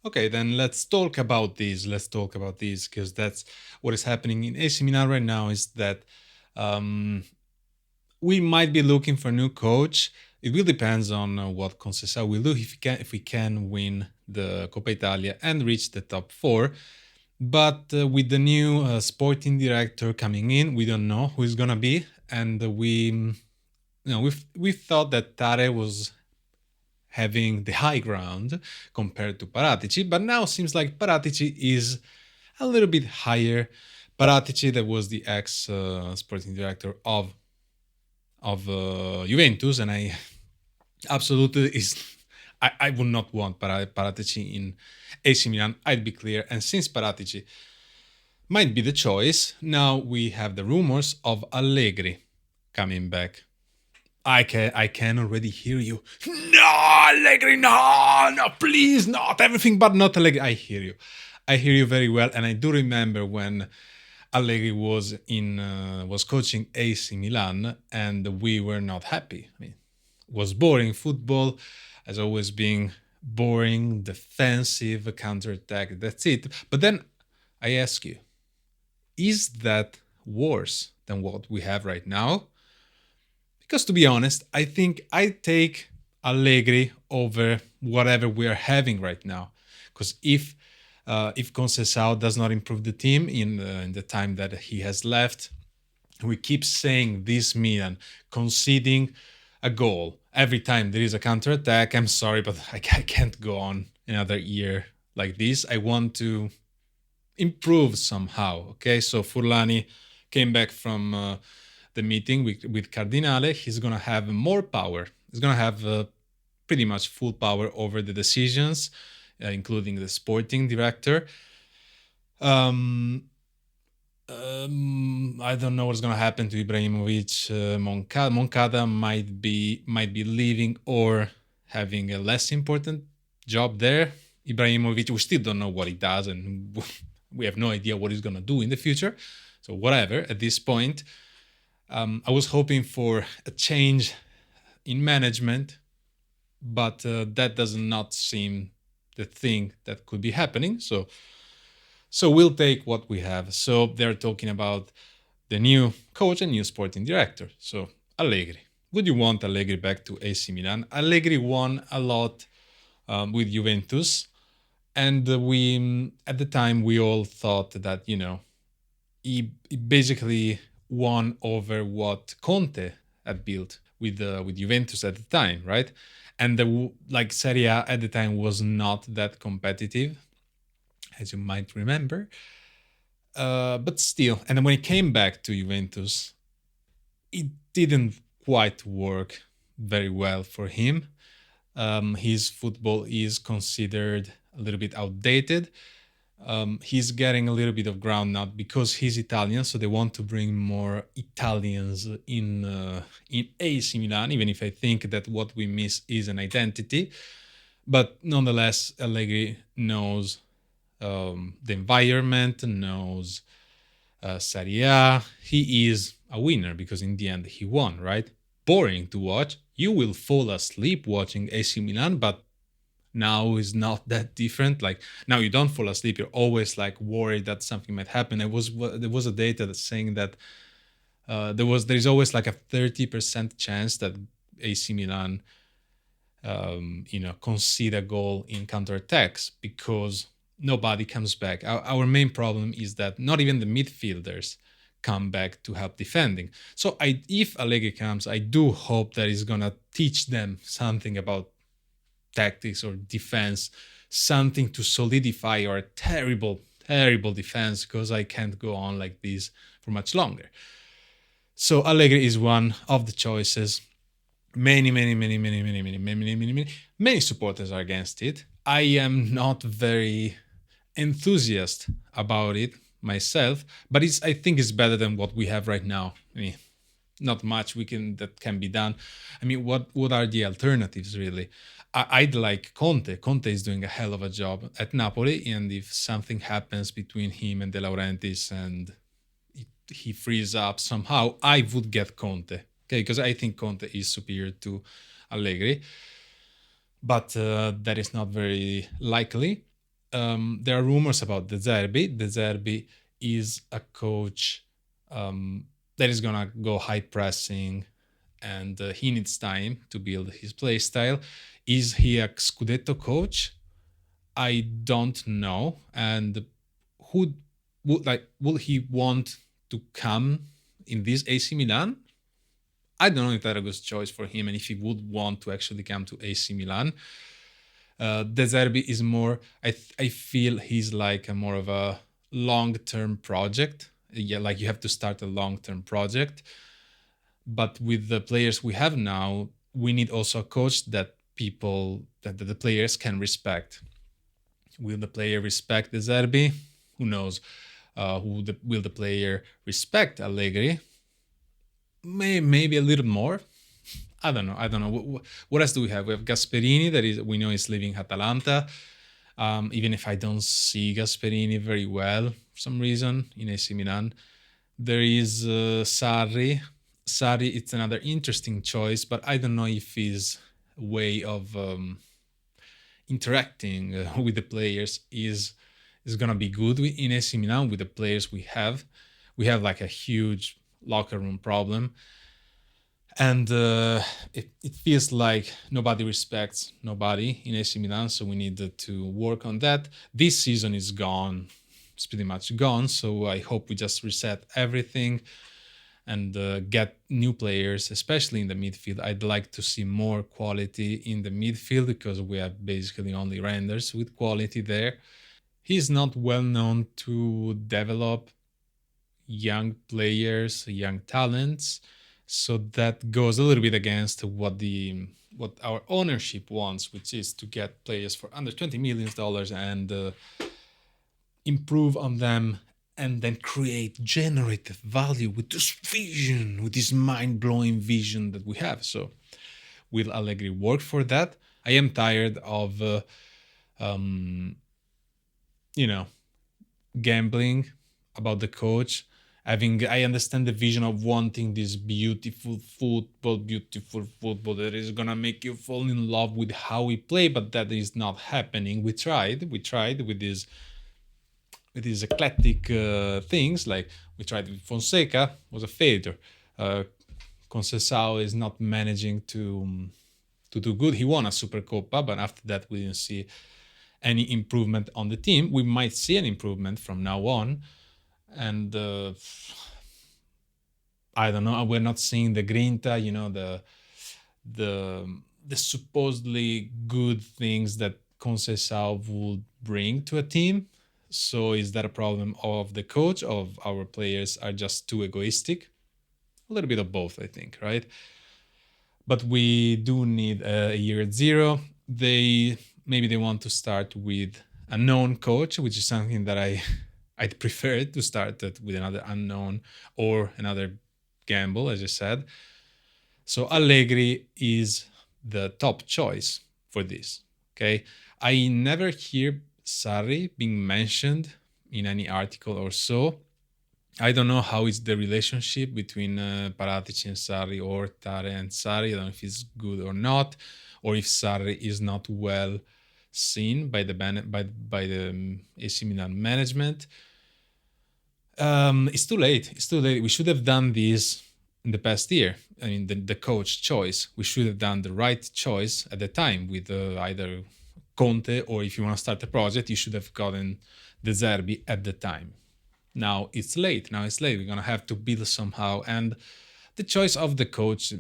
Okay, then let's talk about this. Let's talk about this because that's what is happening in AC Milan right now. Is that um, we might be looking for a new coach. It will depends on what Conceicao will do if we can win the Coppa Italia and reach the top four. But with the new sporting director coming in, we don't know who is gonna be, and we thought that Tare was having the high ground compared to Paratici, but now seems like Paratici is a little bit higher. Paratici, that was the ex sporting director of Juventus, and I absolutely is. I would not want Paratici in AC Milan. I'd be clear. And since Paratici might be the choice, now we have the rumors of Allegri coming back. I can already hear you. No, Allegri, no, please, not everything, but not Allegri. I hear you. I hear you very well, and I do remember when Allegri was coaching AC Milan, and we were not happy. I mean, it was boring. Football has always been boring, defensive, counterattack. That's it. But then I ask you, is that worse than what we have right now? Because to be honest, I think I take Allegri over whatever we are having right now. Because if Conceição does not improve the team in the time that he has left, we keep saying this Milan conceding a goal every time there is a counter attack. I'm sorry, but I can't go on another year like this. I want to improve somehow. Okay, so Furlani came back from the meeting with Cardinale. He's gonna have more power. He's gonna have pretty much full power over the decisions, including the sporting director. Um, I don't know what's gonna happen to Ibrahimovic. Moncada might be leaving or having a less important job there. Ibrahimovic, we still don't know what he does, and we have no idea what he's gonna do in the future. So whatever. At this point, I was hoping for a change in management, but that does not seem the thing that could be happening. So we'll take what we have. So they're talking about the new coach and new sporting director. So Allegri. Would you want Allegri back to AC Milan? Allegri won a lot with Juventus, and we at the time we all thought that he basically won over what Conte had built with Juventus at the time, right? And Serie A at the time was not that competitive, as you might remember. But still, and then when he came back to Juventus, it didn't quite work very well for him. His football is considered a little bit outdated. He's getting a little bit of ground now because he's Italian, so they want to bring more Italians in AC Milan. Even if I think that what we miss is an identity, but nonetheless, Allegri knows the environment, knows Serie A. He is a winner because in the end he won, right? Boring to watch. You will fall asleep watching AC Milan, but now is not that different. Like now you don't fall asleep. You're always like worried that something might happen. There was a data that's saying that there is always like a 30% chance that AC Milan concede a goal in counterattacks because nobody comes back. Our main problem is that not even the midfielders come back to help defending. So if Allegri comes, I do hope that he's gonna teach them something about tactics or defense, something to solidify our terrible, terrible defense, because I can't go on like this for much longer. So Allegri is one of the choices. Many supporters are against it. I am not very enthusiastic about it myself, but I think it's better than what we have right now. I mean, not much that can be done. I mean, what are the alternatives really? I'd like Conte. Conte is doing a hell of a job at Napoli, and if something happens between him and De Laurentiis and he frees up somehow, I would get Conte. Okay, because I think Conte is superior to Allegri, but that is not very likely. there are rumors about De Zerbi. De Zerbi is a coach that is gonna go high pressing, and he needs time to build his play style. Is he a Scudetto coach? I don't know. And who would he want to come in this AC Milan? I don't know if that's a good choice for him and if he would want to actually come to AC Milan. De Zerbi is more. I feel he's like a more of a long-term project. Yeah, like you have to start a long-term project. But with the players we have now, we need also a coach that the players can respect. Will the player respect De Zerbi? Who knows? Will the player respect Allegri? Maybe a little more. I don't know. What else do we have? We have Gasperini, we know is leaving Atalanta. Even if I don't see Gasperini very well for some reason in AC Milan. There is Sarri. Sarri, it's another interesting choice, but I don't know if his way of interacting with the players is gonna be good in AC Milan with the players we have. We have like a huge locker room problem, and it feels like nobody respects nobody in AC Milan. So we need to work on that. This season is gone; it's pretty much gone. So I hope we just reset everything and get new players, especially in the midfield. I'd like to see more quality in the midfield because we have basically only Renders with quality there. He's not well known to develop young players, young talents, so that goes a little bit against what our ownership wants, which is to get players for under $20 million and improve on them and then generate value with this vision, with this mind-blowing vision that we have. So will Allegri work for that? I am tired of, gambling about the coach. I understand the vision of wanting this beautiful football that is gonna make you fall in love with how we play, but that is not happening. We tried with these eclectic things, like we tried with Fonseca, was a failure. Conceicao is not managing to do good. He won a Supercoppa, but after that we didn't see any improvement on the team. We might see an improvement from now on, and I don't know. We're not seeing the grinta, the supposedly good things that Conceicao would bring to a team. So is that a problem of the coach, of our players are just too egoistic? A little bit of both, I think, right? But we do need a year at zero. Maybe they want to start with a known coach, which is something that I'd prefer to start with another unknown or another gamble, as I said. So Allegri is the top choice for this. Okay, I never hear Sarri being mentioned in any article or so. I don't know how is the relationship between Paratici and Sarri, or Tare and Sarri. I don't know if it's good or not, or if Sarri is not well seen by the AC Milan management. It's too late. We should have done this in the past year. I mean, the coach choice. We should have done the right choice at the time with either Conte, or if you want to start a project, you should have gotten De Zerbi at the time. Now it's late. We're gonna have to build somehow, and the choice of the coach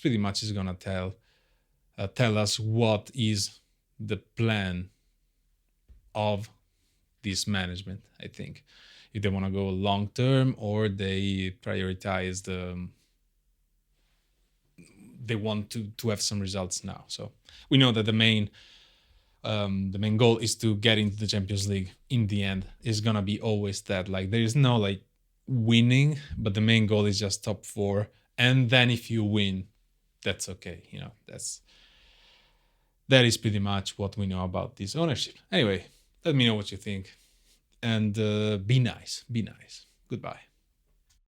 pretty much is gonna tell us what is the plan of this management. I think if they want to go long term or they prioritize they want to have some results now. So we know that the main goal is to get into the Champions League. In the end, is gonna be always that. Like there is no like winning, but the main goal is just top 4. And then if you win, that's okay. That is pretty much what we know about this ownership. Anyway, let me know what you think, and be nice. Goodbye.